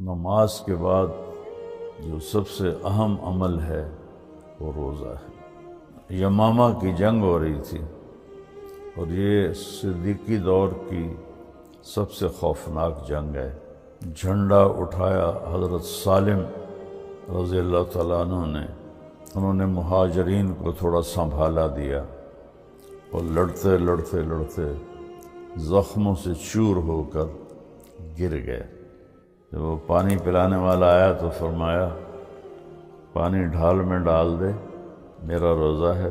نماز کے بعد جو سب سے اہم عمل ہے وہ روزہ ہے۔ یمامہ کی جنگ ہو رہی تھی اور یہ صدیقی دور کی سب سے خوفناک جنگ ہے۔ جھنڈا اٹھایا حضرت سالم رضی اللہ تعالیٰ عنہ نے، انہوں نے مہاجرین کو تھوڑا سنبھالا دیا اور لڑتے لڑتے لڑتے زخموں سے چور ہو کر گر گئے۔ جب وہ پانی پلانے والا آیا تو فرمایا پانی ڈھال میں ڈال دے، میرا روزہ ہے،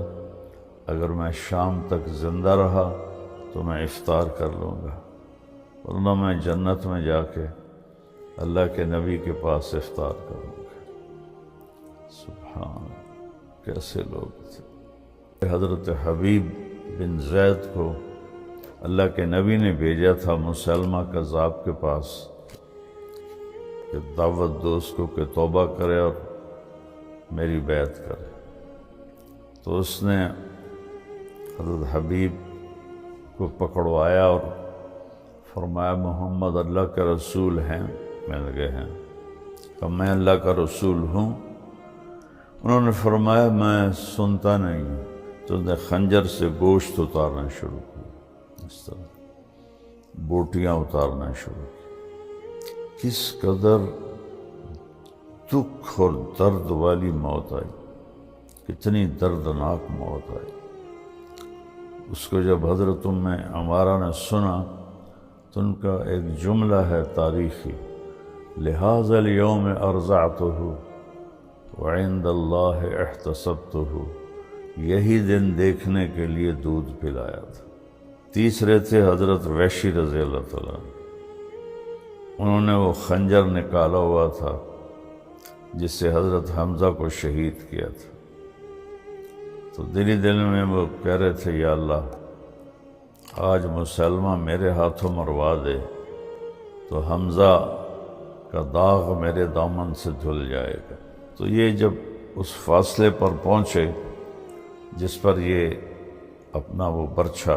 اگر میں شام تک زندہ رہا تو میں افطار کر لوں گا، ورنہ میں جنت میں جا کے اللہ کے نبی کے پاس افطار کروں گا۔ سبحان، کیسے لوگ تھے۔ حضرت حبیب بن زید کو اللہ کے نبی نے بھیجا تھا مسلمہ کذاب کے پاس کہ دعوت دو اس کو کہ توبہ کرے اور میری بیعت کرے، تو اس نے حضرت حبیب کو پکڑوایا اور فرمایا محمد اللہ کے رسول ہیں؟ میں لگے ہیں کہ میں اللہ کا رسول ہوں۔ انہوں نے فرمایا میں سنتا نہیں ہوں، تو اس نے خنجر سے گوشت اتارنا شروع کیا، اس طرح بوٹیاں اتارنا شروع کی۔ کس قدر دکھ اور درد والی موت آئی، کتنی دردناک موت آئی۔ اس کو جب حضرت ام عمارہ نے سنا تو ان کا ایک جملہ ہے تاریخی، لہذا اليوم ارضعته وعند اللہ احتسبته، یہی دن دیکھنے کے لیے دودھ پلایا تھا۔ تیسرے تھے حضرت وحشی رضی اللہ تعالیٰ، انہوں نے وہ خنجر نکالا ہوا تھا جس سے حضرت حمزہ کو شہید کیا تھا، تو دلی دل میں وہ کہہ رہے تھے یا اللہ آج مسلمہ میرے ہاتھوں مروا دے تو حمزہ کا داغ میرے دامن سے دھل جائے گا۔ تو یہ جب اس فاصلے پر پہنچے جس پر یہ اپنا وہ برچھا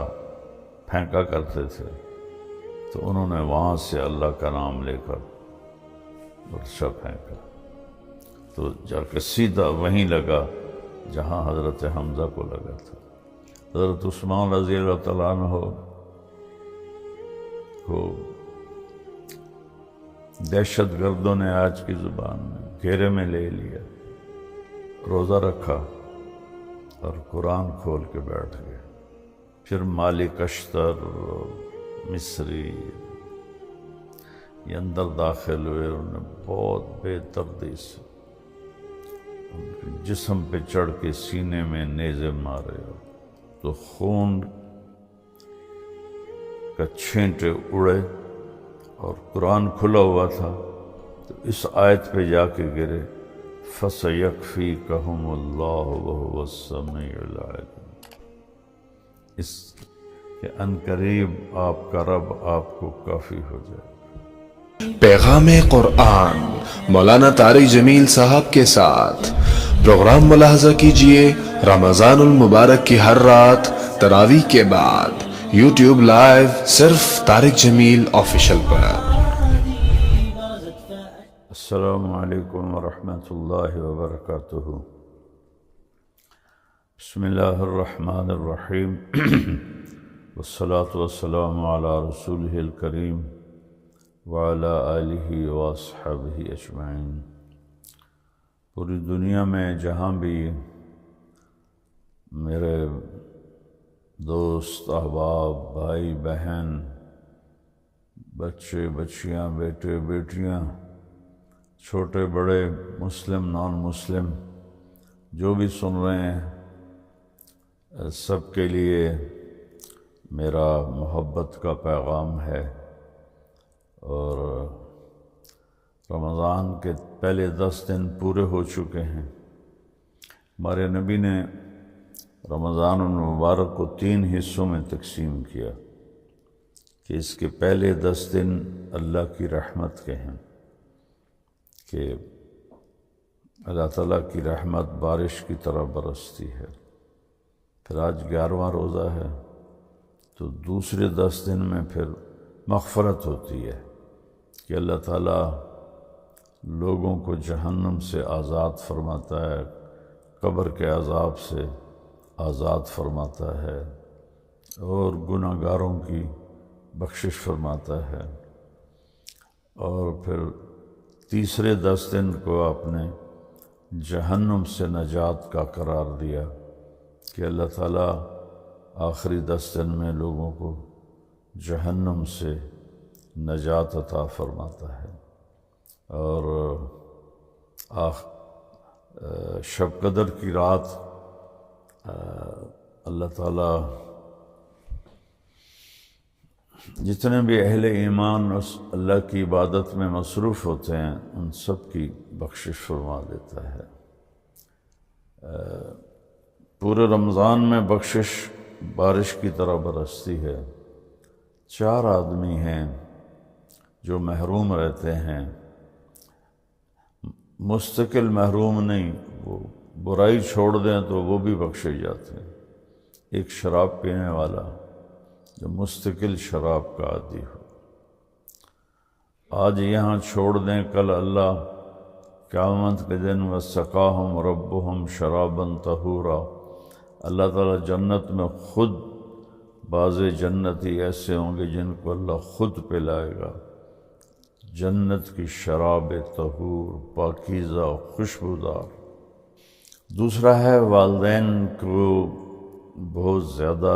پھینکا کرتے تھے، تو انہوں نے وہاں سے اللہ کا نام لے کر برچھا پھینکا تو جا کے سیدھا وہیں لگا جہاں حضرت حمزہ کو لگا تھا۔ حضرت عثمان رضی اللہ تعالیٰ عنہ کو دہشت گردوں نے آج کی زبان میں گھیرے میں لے لیا، روزہ رکھا اور قرآن کھول کے بیٹھ گئے۔ پھر مالک اشتر مصری یہ اندر داخل ہوئے، انہوں نے بہت بے دردی سے ان کے جسم پہ چڑھ کے سینے میں نیزے مارے، تو خون کا چھینٹے اڑے اور قرآن کھلا ہوا تھا تو اس آیت پہ جا کے گرے، فَسَيَكْفِيكَهُمُ اللَّهُ وَهُوَ السَّمِيعُ الْعَلِيمُ، اس کہ عنقریب آپ کا رب آپ کو کافی ہو جائے۔ پیغام قرآن مولانا طارق جمیل صاحب کے ساتھ پروگرام ملاحظہ کیجئے رمضان المبارک کی ہر رات تراویح کے بعد یوٹیوب لائیو صرف طارق جمیل آفیشل پر۔ السلام علیکم ورحمۃ اللہ وبرکاتہ۔ بسم اللہ الرحمن الرحیم والصلاة والسلام علی رسولہ الکریم وعلی آلہ واصحابہ اجمعین۔ پوری دنیا میں جہاں بھی میرے دوست احباب بھائی بہن بچے بچیاں بیٹے بیٹیاں چھوٹے بڑے مسلم نان مسلم جو بھی سن رہے ہیں، سب کے لیے میرا محبت کا پیغام ہے۔ اور رمضان کے پہلے 10 دن پورے ہو چکے ہیں۔ ہمارے نبی نے رمضان المبارک کو 3 حصوں میں تقسیم کیا کہ اس کے پہلے 10 دن اللہ کی رحمت کے ہیں، کہ اللہ تعالیٰ کی رحمت بارش کی طرح برستی ہے۔ پھر آج 11واں روزہ ہے تو دوسرے 10 دن میں پھر مغفرت ہوتی ہے کہ اللہ تعالیٰ لوگوں کو جہنم سے آزاد فرماتا ہے، قبر کے عذاب سے آزاد فرماتا ہے، اور گناہ گاروں کی بخشش فرماتا ہے۔ اور پھر تیسرے 10 دن کو آپ نے جہنم سے نجات کا قرار دیا کہ اللہ تعالیٰ آخری 10 دن میں لوگوں کو جہنم سے نجات عطا فرماتا ہے۔ اور شب قدر کی رات اللہ تعالیٰ جتنے بھی اہل ایمان اس اللہ کی عبادت میں مصروف ہوتے ہیں ان سب کی بخشش فرما دیتا ہے۔ پورے رمضان میں بخشش بارش کی طرح برستی ہے۔ 4 آدمی ہیں جو محروم رہتے ہیں، مستقل محروم نہیں، وہ برائی چھوڑ دیں تو وہ بھی بخشے جاتے ہیں۔ ایک شراب پینے والا جو مستقل شراب کا عادی ہو، آج یہاں چھوڑ دیں، کل اللہ قیامت کے دن وَسَقَاهُمْ رَبُّهُمْ شَرَابًا طَهُورًا، اللہ تعالیٰ جنت میں خود بعض جنتی ایسے ہوں گے جن کو اللہ خود پلائے گا جنت کی شراب طہور، پاکیزہ، خوشبودار۔ دوسرا ہے والدین کو بہت زیادہ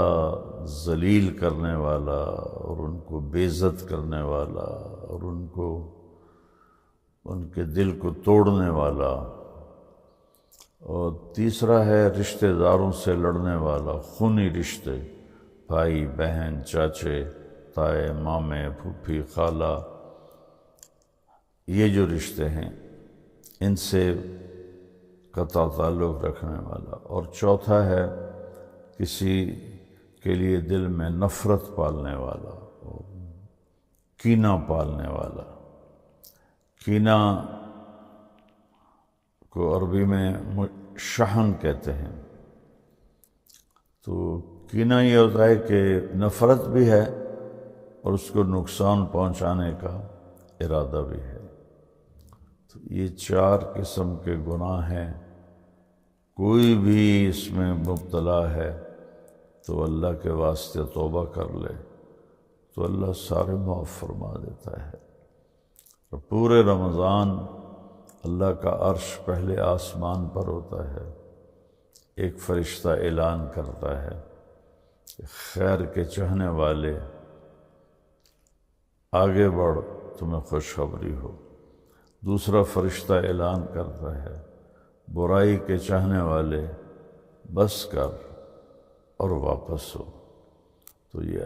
ذلیل کرنے والا اور ان کو بے عزت کرنے والا اور ان کے دل کو توڑنے والا۔ اور تیسرا ہے رشتہ داروں سے لڑنے والا، خونی رشتے، بھائی بہن، چاچے تائے، مامے، پھوپھی، خالہ، یہ جو رشتے ہیں ان سے قطع تعلق رکھنے والا۔ اور چوتھا ہے کسی کے لیے دل میں نفرت پالنے والا اور کینہ پالنے والا۔ کینہ کو عربی میں شحن کہتے ہیں۔ تو کینہ یہ ہوتا ہے کہ نفرت بھی ہے اور اس کو نقصان پہنچانے کا ارادہ بھی ہے۔ تو یہ 4 قسم کے گناہ ہیں، کوئی بھی اس میں مبتلا ہے تو اللہ کے واسطے توبہ کر لے تو اللہ سارے معاف فرما دیتا ہے۔ اور پورے رمضان اللہ کا عرش پہلے آسمان پر ہوتا ہے، ایک فرشتہ اعلان کرتا ہے کہ خیر کے چاہنے والے آگے بڑھ، تمہیں خوشخبری ہو۔ دوسرا فرشتہ اعلان کرتا ہے برائی کے چاہنے والے بس کر اور واپس ہو۔ تو یہ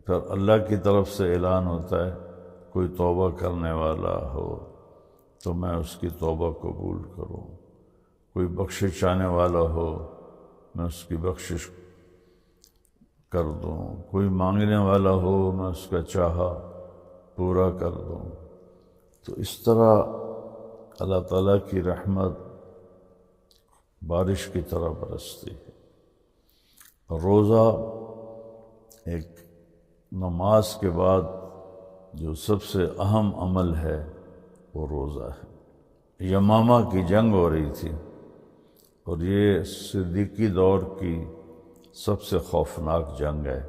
پھر اللہ کی طرف سے اعلان ہوتا ہے کوئی توبہ کرنے والا ہو تو میں اس کی توبہ قبول کروں، کوئی بخشش چاہنے والا ہو میں اس کی بخشش کر دوں، کوئی مانگنے والا ہو میں اس کا چاہا پورا کر دوں۔ تو اس طرح اللہ تعالیٰ کی رحمت بارش کی طرح برستی ہے۔ روزہ ایک نماز کے بعد جو سب سے اہم عمل ہے وہ روزہ ہے۔ یمامہ کی جنگ ہو رہی تھی اور یہ صدیقی دور کی سب سے خوفناک جنگ ہے۔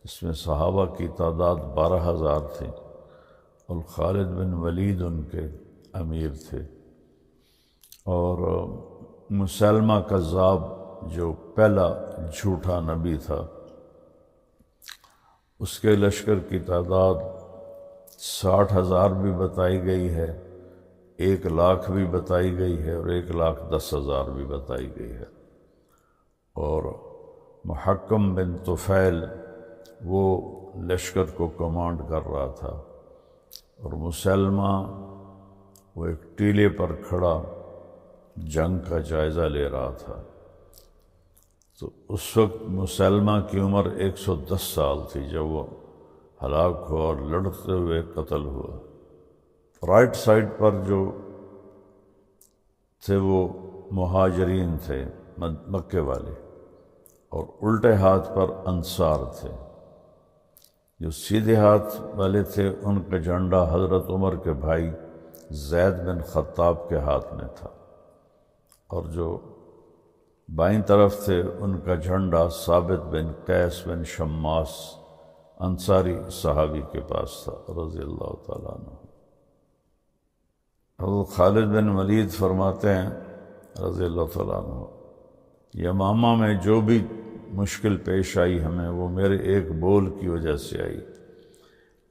اس میں صحابہ کی تعداد 12,000 تھی اور خالد بن ولید ان کے امیر تھے، اور مسلمہ کذاب جو پہلا جھوٹا نبی تھا اس کے لشکر کی تعداد 60,000 بھی بتائی گئی ہے، 1,00,000 بھی بتائی گئی ہے اور 1,10,000 بھی بتائی گئی ہے۔ اور محکم بن طفیل وہ لشکر کو کمانڈ کر رہا تھا، اور مسلمہ وہ ایک ٹیلے پر کھڑا جنگ کا جائزہ لے رہا تھا۔ تو اس وقت مسلمہ کی عمر 110 سال تھی جب وہ ہلاک ہوا اور لڑتے ہوئے قتل ہوا۔ رائٹ سائڈ پر جو تھے وہ مہاجرین تھے مکے والے، اور الٹے ہاتھ پر انصار تھے۔ جو سیدھے ہاتھ والے تھے ان کا جھنڈا حضرت عمر کے بھائی زید بن خطاب کے ہاتھ میں تھا، اور جو بائیں طرف تھے ان کا جھنڈا ثابت بن قیس بن شماس انصاری صحابی کے پاس تھا رضی اللہ تعالیٰ عنہ۔ حضرت خالد بن ولید فرماتے ہیں رضی اللہ تعالیٰ عنہ، یمامہ میں جو بھی مشکل پیش آئی ہمیں، وہ میرے ایک بول کی وجہ سے آئی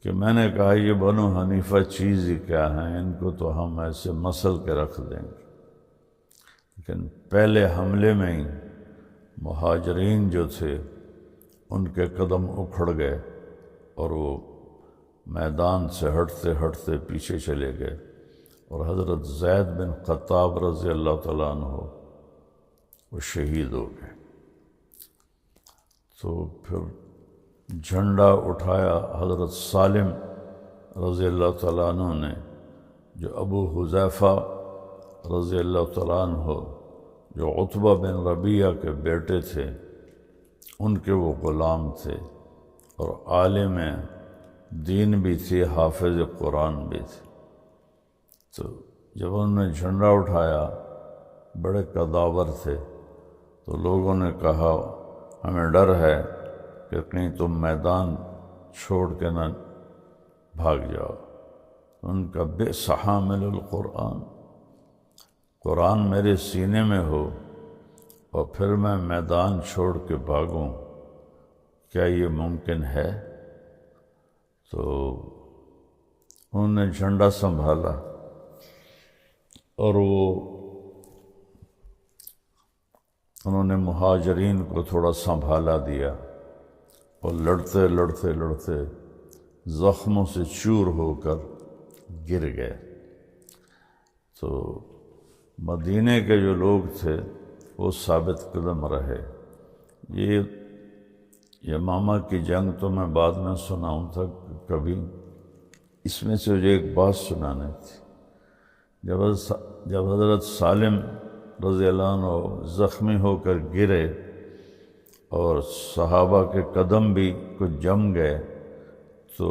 کہ میں نے کہا یہ بنو حنیفہ چیز ہی کیا ہیں، ان کو تو ہم ایسے مسل کے رکھ دیں گے، لیکن پہلے حملے میں ہی مہاجرین جو تھے ان کے قدم اکھڑ گئے اور وہ میدان سے ہٹتے ہٹتے پیچھے چلے گئے، اور حضرت زید بن خطاب رضی اللہ تعالیٰ عنہ وہ شہید ہو گئے۔ تو پھر جھنڈا اٹھایا حضرت سالم رضی اللہ تعالیٰ عنہ نے، جو ابو حذیفہ رضی اللہ تعالیٰ عنہ جو عتبہ بن ربیعہ کے بیٹے تھے، ان کے وہ غلام تھے اور عالم دین بھی تھے، حافظ قرآن بھی تھے۔ تو جب انہوں نے جھنڈا اٹھایا، بڑے قداور تھے، تو لوگوں نے کہا ہمیں ڈر ہے کہ کہیں تم میدان چھوڑ کے نہ بھاگ جاؤ۔ ان کا بئس حامل القرآن، قرآن میرے سینے میں ہو اور پھر میں میدان چھوڑ کے بھاگوں، کیا یہ ممکن ہے؟ تو انہوں نے جھنڈا سنبھالا اور انہوں نے مہاجرین کو تھوڑا سنبھالا دیا، اور لڑتے لڑتے لڑتے زخموں سے چور ہو کر گر گئے۔ تو مدینے کے جو لوگ تھے وہ ثابت قدم رہے۔ یہ یمامہ کی جنگ تو میں بعد میں سناؤں تھا کبھی، اس میں سے مجھے ایک بات سنانے تھی۔ جب حضرت سالم رضی اللہ عنہ زخمی ہو کر گرے اور صحابہ کے قدم بھی کچھ جم گئے، تو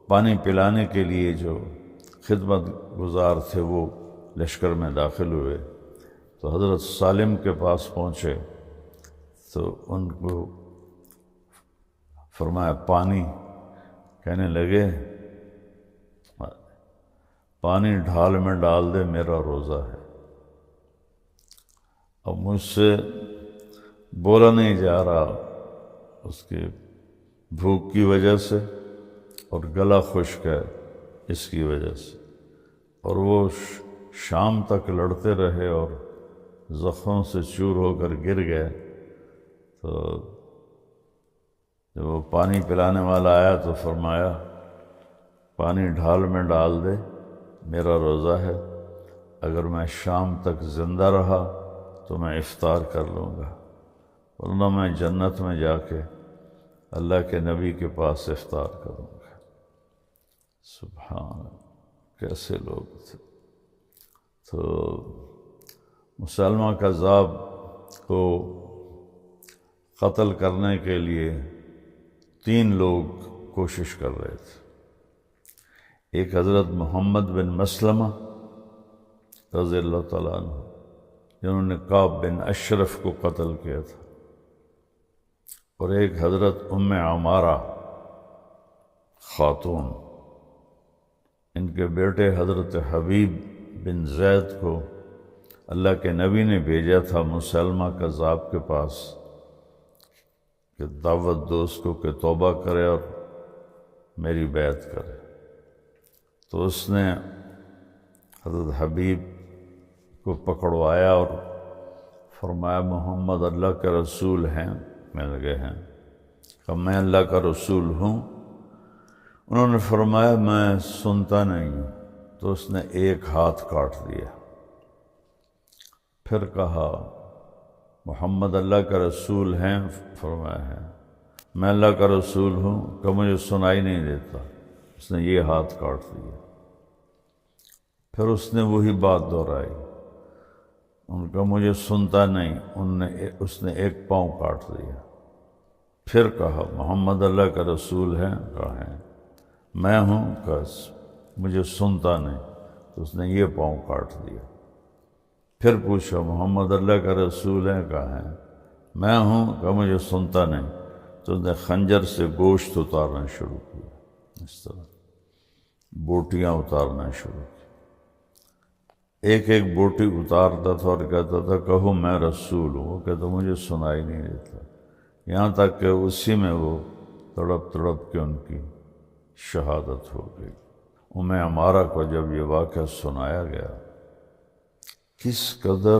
پانی پلانے کے لیے جو خدمت گزار تھے وہ لشکر میں داخل ہوئے، تو حضرت سالم کے پاس پہنچے تو ان کو فرمایا پانی، کہنے لگے پانی ڈھال میں ڈال دے، میرا روزہ ہے۔ اب مجھ سے بولا نہیں جا رہا اس کی بھوک کی وجہ سے، اور گلا خشک ہے اس کی وجہ سے، اور وہ شام تک لڑتے رہے اور زخموں سے چور ہو کر گر گئے۔ تو جب وہ پانی پلانے والا آیا تو فرمایا پانی ڈھال میں ڈال دے، میرا روزہ ہے، اگر میں شام تک زندہ رہا تو میں افطار کر لوں گا، ورنہ میں جنت میں جا کے اللہ کے نبی کے پاس افطار کروں گا۔ سبحان اللہ، کیسے لوگ تھے۔ تو مسلمہ کذاب کو قتل کرنے کے لیے 3 لوگ کوشش کر رہے تھے۔ ایک حضرت محمد بن مسلمہ رضی اللہ تعالیٰ عنہ، جنہوں نے کعب بن اشرف کو قتل کیا تھا، اور ایک حضرت ام عمارہ خاتون، ان کے بیٹے حضرت حبیب بن زید کو اللہ کے نبی نے بھیجا تھا مسلمہ کذاب کے پاس کہ دعوت دو اس کو کہ توبہ کرے اور میری بیعت کرے۔ تو اس نے حضرت حبیب کو پکڑوایا اور فرمایا محمد اللہ کے رسول ہیں؟ میں لگے ہیں، کہ میں اللہ کا رسول ہوں۔ انہوں نے فرمایا میں سنتا نہیں ہوں۔ تو اس نے ایک ہاتھ کاٹ دیا، پھر کہا محمد اللہ کا رسول ہیں؟ فرمایا ہے۔ میں اللہ کا رسول ہوں، کہ مجھے سنائی نہیں دیتا۔ اس نے یہ ہاتھ کاٹ دیا۔ پھر اس نے وہی بات دہرائی، ان کا مجھے سنتا نہیں، اس نے ایک پاؤں کاٹ دیا۔ پھر کہا محمد اللہ کا رسول ہیں؟ کہا ہے۔ میں ہوں؟ کہ مجھے سنتا نہیں، تو اس نے یہ پاؤں کاٹ دیا۔ پھر پوچھا محمد اللہ کا رسول ہیں؟ کہا ہے میں ہوں۔ کہا مجھے سنتا نہیں۔ تو اس نے خنجر سے گوشت اتارنا شروع کیا، اس طرح بوٹیاں اتارنا شروع کی۔ ایک ایک بوٹی اتارتا تھا اور کہتا تھا کہو میں رسول ہوں۔ وہ کہتا مجھے سنائی نہیں دیتا، یہاں تک کہ اسی میں وہ تڑپ تڑپ کے ان کی شہادت ہو گئی۔ عمارہ کو جب یہ واقعہ سنایا گیا، کس قدر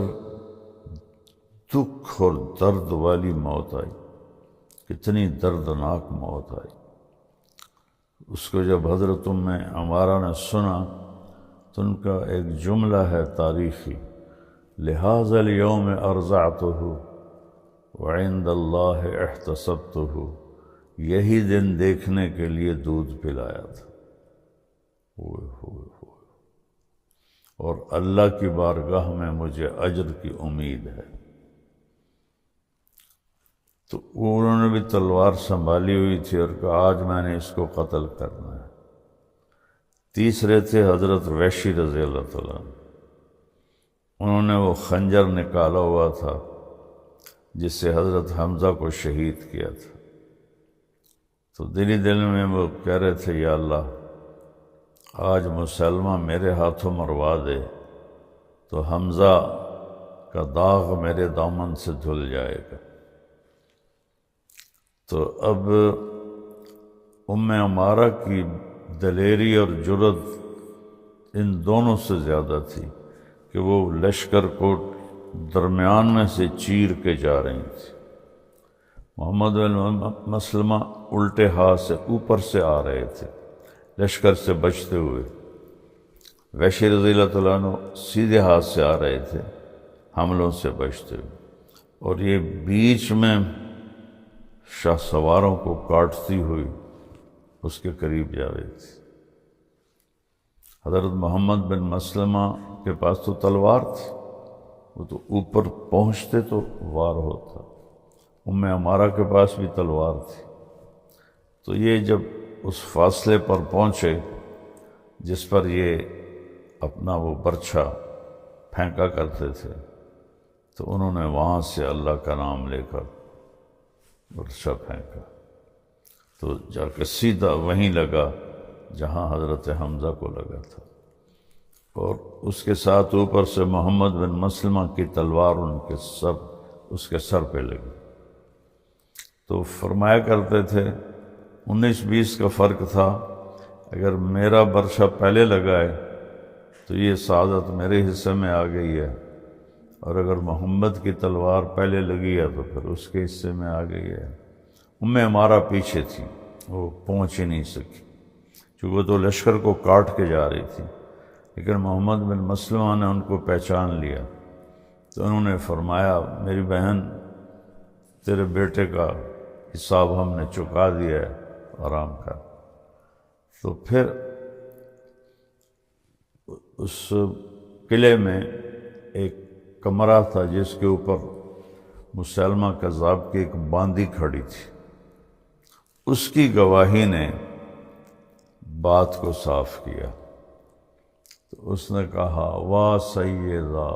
دکھ اور درد والی موت آئی، کتنی دردناک موت آئی۔ اس کو جب حضرت عمارہ نے سنا تو ان کا ایک جملہ ہے تاریخی، لہذا اليوم ارضعته وعند اللہ احتسبته، یہی دن دیکھنے کے لیے دودھ پلایا تھا، اور اللہ کی بارگاہ میں مجھے اجر کی امید ہے۔ تو انہوں نے بھی تلوار سنبھالی ہوئی تھی اور کہا آج میں نے اس کو قتل کرنا ہے۔ تیسرے تھے حضرت وحشی رضی اللہ تعالیٰ، انہوں نے وہ خنجر نکالا ہوا تھا جس سے حضرت حمزہ کو شہید کیا تھا۔ تو دلی دل میں وہ کہہ رہے تھے یا اللہ آج مسلمہ میرے ہاتھوں مروا دے تو حمزہ کا داغ میرے دامن سے دھل جائے گا۔ تو اب عمارہ کی دلیری اور جرت ان دونوں سے زیادہ تھی کہ وہ لشکر کو درمیان میں سے چیر کے جا رہی تھی۔ محمد بن مسلمہ الٹے ہاتھ سے اوپر سے آ رہے تھے لشکر سے بچتے ہوئے، وحشی رضی اللہ تعالیٰ عنہ سیدھے ہاتھ سے آ رہے تھے حملوں سے بچتے ہوئے، اور یہ بیچ میں شاہ سواروں کو کاٹتی ہوئی اس کے قریب جا رہی تھی۔ حضرت محمد بن مسلمہ کے پاس تو تلوار تھی، وہ تو اوپر پہنچتے تو وار ہوتا۔ عمارہ کے پاس بھی تلوار تھی۔ تو یہ جب اس فاصلے پر پہنچے جس پر یہ اپنا وہ برچھا پھینکا کرتے تھے، تو انہوں نے وہاں سے اللہ کا نام لے کر برچھا پھینکا، تو جا کے سیدھا وہیں لگا جہاں حضرت حمزہ کو لگا تھا، اور اس کے ساتھ اوپر سے محمد بن مسلمہ کی تلوار اس کے سر پہ لگی۔ تو فرمایا کرتے تھے 19-20 کا فرق تھا، اگر میرا برچھا پہلے لگا ہے تو یہ سعادت میرے حصے میں آ گئی ہے، اور اگر محمد کی تلوار پہلے لگی ہے تو پھر اس کے حصے میں آ گئی ہے۔ عمارہ پیچھے تھی، وہ پہنچ ہی نہیں سکی چونکہ وہ تو لشکر کو کاٹ کے جا رہی تھی، لیکن محمد بن مسلمہ نے ان کو پہچان لیا، تو انہوں نے فرمایا میری بہن تیرے بیٹے کا حساب ہم نے چکا دیا ہے، آرام کر۔ تو پھر اس قلعے میں ایک کمرہ تھا جس کے اوپر مسلمہ کذاب کی ایک باندی کھڑی تھی، اس کی گواہی نے بات کو صاف کیا۔ تو اس نے کہا واہ سیدہ،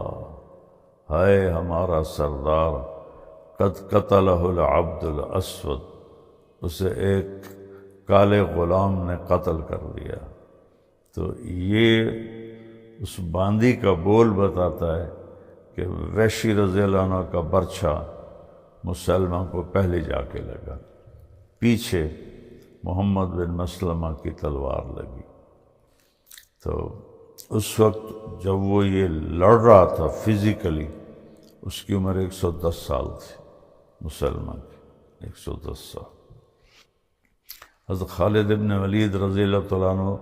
ہائے ہمارا سردار، قد قتلہ العبد الاسود، اسے ایک کالے غلام نے قتل کر دیا۔ تو یہ اس باندی کا بول بتاتا ہے کہ وحشی رضی اللہ عنہ کا برچھا مسلمہ کو پہلے جا کے لگا، پیچھے محمد بن مسلمہ کی تلوار لگی۔ تو اس وقت جب وہ یہ لڑ رہا تھا فزیکلی، اس کی عمر 110 سال تھی، مسلمہ کی 110 سال۔ حضرت خالد بن ولید رضی اللہ تعالیٰ عنہ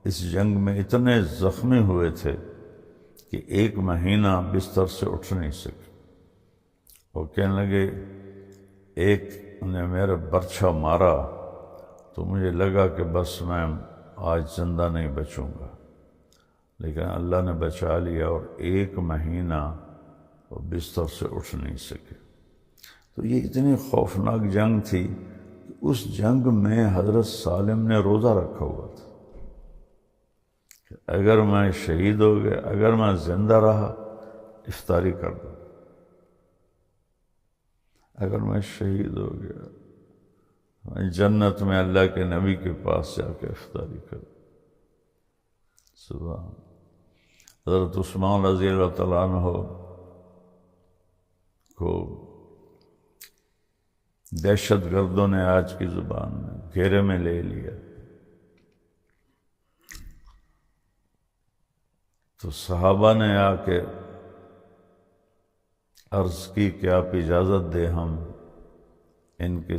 اس جنگ میں اتنے زخمی ہوئے تھے کہ 1 مہینہ بستر سے اٹھ نہیں سکے۔ وہ کہنے لگے ایک نے میرا برچھا مارا تو مجھے لگا کہ بس میں آج زندہ نہیں بچوں گا، لیکن اللہ نے بچا لیا، اور 1 مہینہ وہ بستر سے اٹھ نہیں سکے۔ تو یہ اتنی خوفناک جنگ تھی کہ اس جنگ میں حضرت سالم نے روزہ رکھا ہوا تھا کہ اگر میں شہید ہو گیا، اگر میں زندہ رہا افطاری کر دوں، اگر میں شہید ہو گیا میں جنت میں اللہ کے نبی کے پاس جا کے افطاری کروں۔ سبحان حضرت عثمان رضی اللہ تعالیٰ عنہ کو دہشت گردوں نے آج کی زبان میں گھیرے میں لے لیا، تو صحابہ نے آ کے عرض کی کہ آپ اجازت دیں ہم ان کے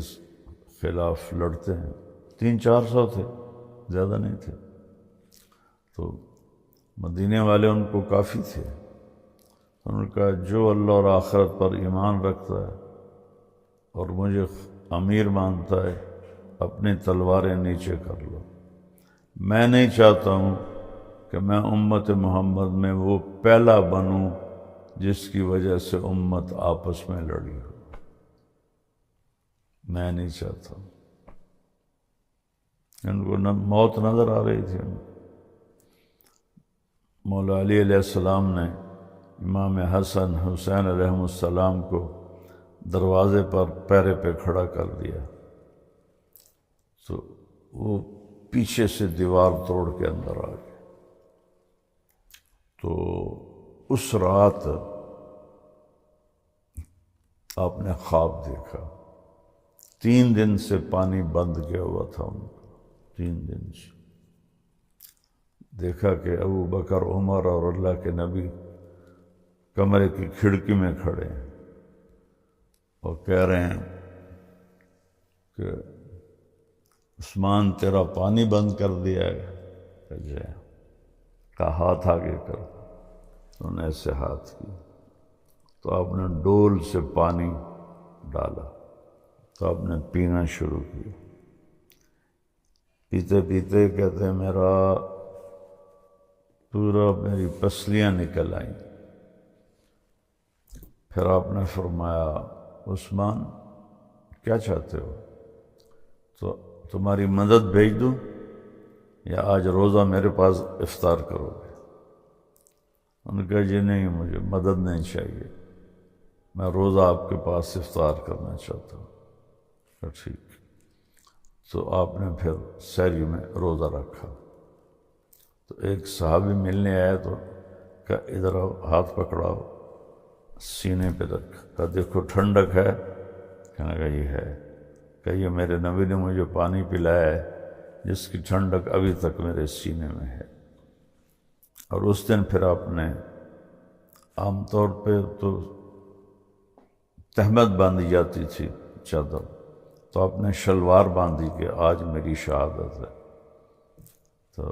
خلاف لڑتے ہیں۔ 300-400 تھے، زیادہ نہیں تھے، تو مدینے والے ان کو کافی تھے۔ انہوں نے کہا جو اللہ اور آخرت پر ایمان رکھتا ہے اور مجھے امیر مانتا ہے اپنی تلواریں نیچے کر لو، میں نہیں چاہتا ہوں کہ میں امت محمد میں وہ پہلا بنوں جس کی وجہ سے امت آپس میں لڑی ہو، میں نہیں چاہتا ہوں۔ ان کو موت نظر آ رہی تھی۔ مولا علی علیہ السلام نے امام حسن حسین علیہ السلام کو دروازے پر پیرے پہ کھڑا کر دیا، تو وہ پیچھے سے دیوار توڑ کے اندر آ گئے۔ تو اس رات آپ نے خواب دیکھا، 3 دن سے پانی بند کیا ہوا تھا ان کو، 3 دن سے دیکھا کہ ابو بکر عمر اور اللہ کے نبی کمرے کی کھڑکی میں کھڑے ہیں اور کہہ رہے ہیں کہ عثمان تیرا پانی بند کر دیا ہے، کا ہاتھ آگے کر، انہوں نے ایسے ہاتھ کی تو آپ نے ڈول سے پانی ڈالا، تو آپ نے پینا شروع کیا۔ پیتے پیتے کہتے ہیں میرا پورا میری پسلیاں نکل آئیں۔ پھر آپ نے فرمایا عثمان کیا چاہتے ہو، تو تمہاری مدد بھیج دوں یا آج روزہ میرے پاس افطار کرو گے؟ انہوں نے کہا جی نہیں، مجھے مدد نہیں چاہیے، میں روزہ آپ کے پاس افطار کرنا چاہتا ہوں۔ ٹھیک، تو آپ نے پھر سحری میں روزہ رکھا۔ تو ایک صحابی ملنے آیا تو کہا ادھر آؤ، ہاتھ پکڑاؤ، سینے پہ رکھ، کہا دیکھو ٹھنڈک ہے، کہنے لگا یہ ہے، کہ یہ میرے نبی نے مجھے پانی پلایا ہے جس کی ٹھنڈک ابھی تک میرے سینے میں ہے۔ اور اس دن پھر آپ نے عام طور پہ تو تہمت باندھی جاتی تھی چادر، تو آپ نے شلوار باندھی کہ آج میری شہادت ہے، تو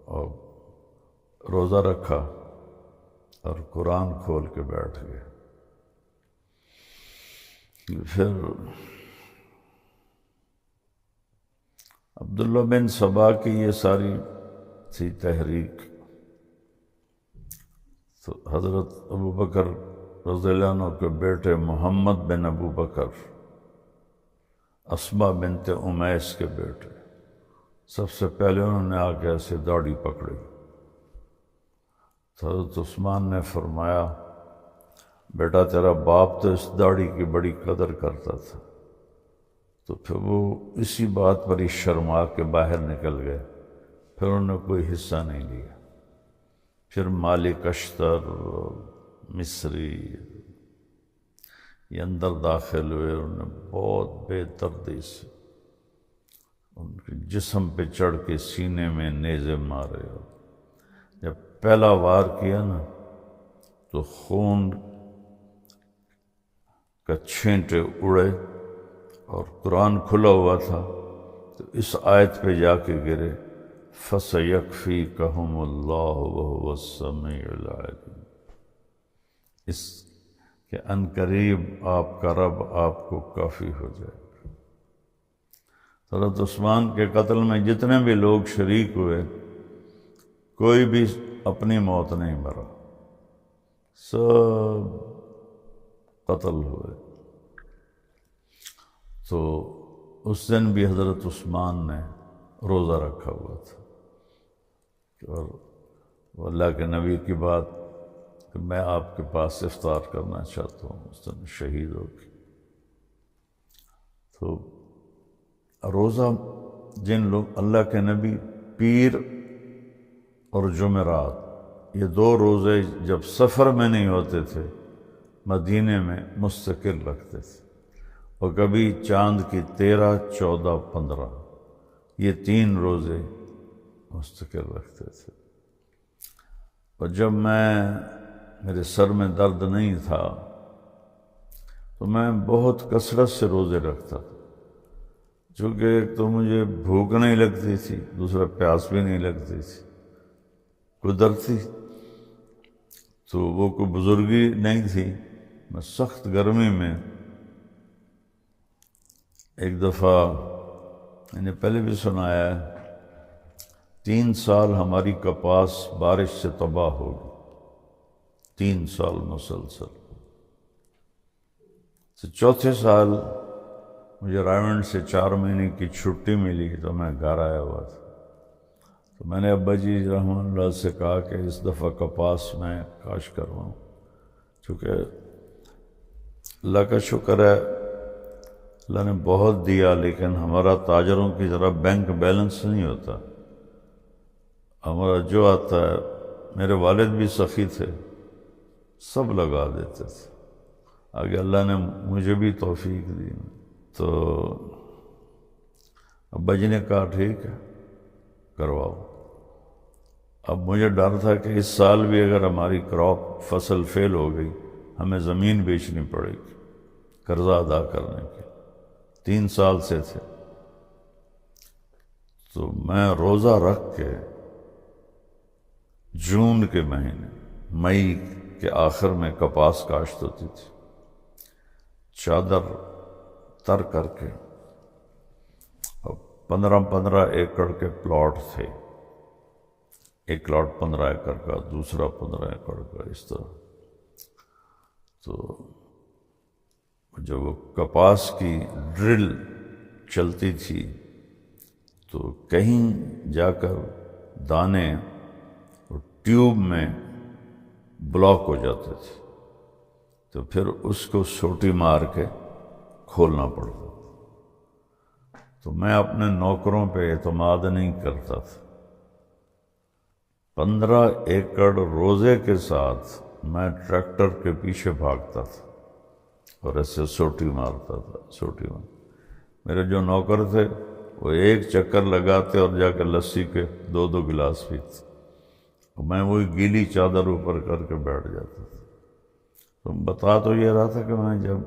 اور روزہ رکھا اور قرآن کھول کے بیٹھ گئے۔ پھر عبداللہ بن سبا کی یہ ساری تھی تحریک، تو حضرت ابو بکر رضی اللہ عنہ کے بیٹے محمد بن ابو بکر، اسما بنت امیس کے بیٹے، سب سے پہلے انہوں نے آ کے ایسے داڑھی پکڑی، تو حضرت عثمان نے فرمایا بیٹا تیرا باپ تو اس داڑھی کی بڑی قدر کرتا تھا، تو پھر وہ اسی بات پر ہی شرما کے باہر نکل گئے، پھر انہوں نے کوئی حصہ نہیں لیا۔ پھر مالک اشتر مصری یہ اندر داخل ہوئے، انہوں نے بہت بے دردی سے ان کے جسم پہ چڑھ کے سینے میں نیزے مارے، جب پہلا وار کیا نا تو خون کا چھینٹے اڑے، اور قرآن کھلا ہوا تھا تو اس آیت پہ جا کے گرے فَسَيَكْفِيكَهُمُ اللَّهُ وَهُوَ السَّمِيعُ الْعَلِيمُ، اس کہ عنقریب آپ کا رب آپ کو کافی ہو جائے گا۔ حضرت عثمان کے قتل میں جتنے بھی لوگ شریک ہوئے کوئی بھی اپنی موت نہیں مرا، سب قتل ہوئے۔ تو اس دن بھی حضرت عثمان نے روزہ رکھا ہوا تھا، اور وہ اللہ کے نبی کی بات کہ میں آپ کے پاس افطار کرنا چاہتا ہوں، اس دن شہید ہو گئی۔ تو روزہ جن لوگ اللہ کے نبی پیر اور جمعرات یہ دو روزے جب سفر میں نہیں ہوتے تھے مدینے میں مستقل رکھتے تھے، اور کبھی چاند کی 13، 14، 15 یہ 3 روزے مستقل رکھتے تھے۔ اور جب میرے سر میں درد نہیں تھا تو میں بہت کثرت سے روزے رکھتا تھا، چونکہ ایک تو مجھے بھوک نہیں لگتی تھی، دوسرا پیاس بھی نہیں لگتی تھی قدرتی، تو وہ کوئی بزرگی نہیں تھی۔ میں سخت گرمی میں ایک دفعہ میں نے پہلے بھی سنایا ہے 3 سال ہماری کپاس بارش سے تباہ ہو گئی، 3 سال مسلسل۔ تو چوتھے سال مجھے رائمنڈ سے 4 مہینے کی چھٹی ملی تو میں گھر آیا ہوا تھا، تو میں نے ابا جی رحمۃ اللہ سے کہا کہ اس دفعہ کپاس میں کاشت کرواؤں، چونکہ اللہ کا شکر ہے اللہ نے بہت دیا، لیکن ہمارا تاجروں کی طرح بینک بیلنس نہیں ہوتا، ہمارا جو آتا ہے، میرے والد بھی سخی تھے، سب لگا دیتے تھے۔ آگے اللہ نے مجھے بھی توفیق دی، تو ابا جی نے کہا ٹھیک ہے کرواؤ۔ اب مجھے ڈر تھا کہ اس سال بھی اگر ہماری کراپ فصل فیل ہو گئی ہمیں زمین بیچنی پڑے گی قرضہ ادا کرنے کے، 3 سال سے تھے۔ تو میں روزہ رکھ کے جون کے مہینے، مئی کے آخر میں کپاس کاشت ہوتی تھی، چادر تر کر کے، اور 15 ایکڑ کے پلاٹ تھے، ایک پلاٹ 15 ایکڑ کا، دوسرا 15 ایکڑ کا، اس طرح۔ تو جب وہ کپاس کی ڈرل چلتی تھی تو کہیں جا کر دانے ٹیوب میں بلاک ہو جاتے تھے، تو پھر اس کو سوٹی مار کے کھولنا پڑتا تھا۔ تو میں اپنے نوکروں پہ اعتماد نہیں کرتا تھا، 15 ایکڑ روزے کے ساتھ میں ٹریکٹر کے پیچھے بھاگتا تھا اور ایسے سوٹی مارتا تھا، سوٹی مار۔ میرے جو نوکر تھے وہ ایک چکر لگاتے اور جا کے لسی کے 2 گلاس پیتے، میں وہی گیلی چادر اوپر کر کے بیٹھ جاتا تھا۔ تو بتا تو یہ رہا تھا کہ میں جب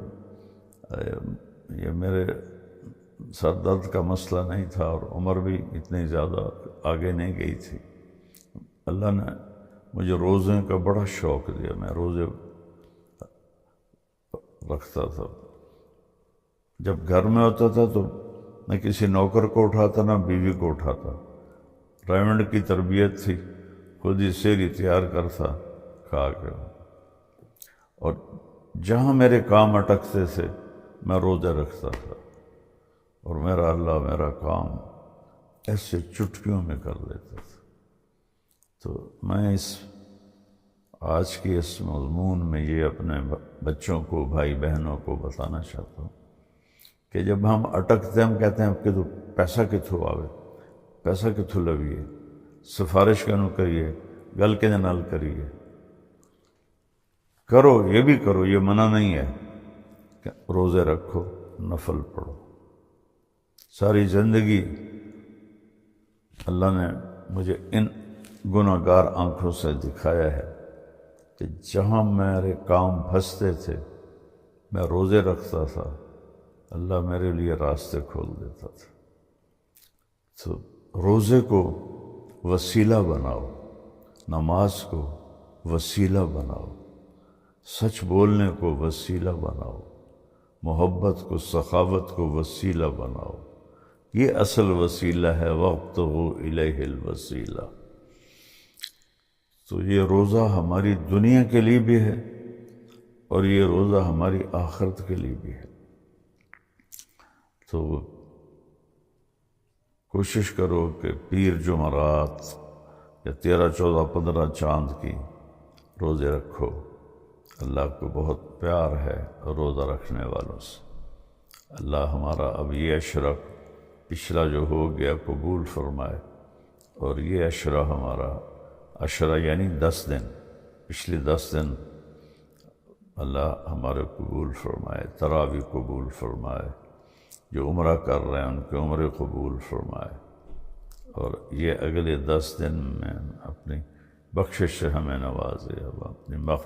یہ میرے سر درد کا مسئلہ نہیں تھا اور عمر بھی اتنی زیادہ آگے نہیں گئی تھی، اللہ نے مجھے روزے کا بڑا شوق دیا، میں روزے رکھتا تھا۔ جب گھر میں ہوتا تھا تو نہ کسی نوکر کو اٹھاتا نہ بیوی کو اٹھاتا، ڈائمنڈ کی تربیت تھی، خود ہی سیری تیار کرتا کھا کے، اور جہاں میرے کام اٹکتے تھے میں روزے رکھتا تھا، اور اللہ میرا کام ایسے چٹکیوں میں کر لیتا تھا۔ تو میں آج کی اس مضمون میں یہ اپنے بچوں کو، بھائی بہنوں کو بتانا چاہتا ہوں کہ جب ہم اٹکتے ہم کہتے ہیں کہ تو پیسہ کتھوں آوے، پیسہ کتھوں لویے، سفارش کنوں کریے، گل کے نال کریے، کرو یہ بھی کرو، یہ منع نہیں ہے کہ روزے رکھو، نفل پڑھو۔ ساری زندگی اللہ نے مجھے ان گناہگار آنکھوں سے دکھایا ہے کہ جہاں میرے کام پھنستے تھے میں روزے رکھتا تھا، اللہ میرے لیے راستے کھول دیتا تھا۔ تو روزے کو وسیلہ بناؤ، نماز کو وسیلہ بناؤ، سچ بولنے کو وسیلہ بناؤ، محبت کو، سخاوت کو وسیلہ بناؤ، یہ اصل وسیلہ ہے، وَابْتَغُوا إِلَيْهِ الْوَسِيلَةَ۔ تو یہ روزہ ہماری دنیا کے لیے بھی ہے اور یہ روزہ ہماری آخرت کے لیے بھی ہے۔ تو کوشش کرو کہ پیر جمعرات یا 13, 14, 15 چاند کی روزے رکھو. اللہ کو بہت پیار ہے روزہ رکھنے والوں سے. اللہ ہمارا اب یہ عشرہ پچھلا جو ہو گیا قبول فرمائے، اور یہ عشرہ ہمارا عشرہ یعنی 10 دن، پچھلے 10 دن اللہ ہمارے قبول فرمائے. تراویح قبول فرمائے. جو عمرہ کر رہے ہیں ان کے عمرے قبول فرمائے، اور یہ اگلے 10 دن میں اپنی بخشش سے ہمیں نوازے. اب اپنی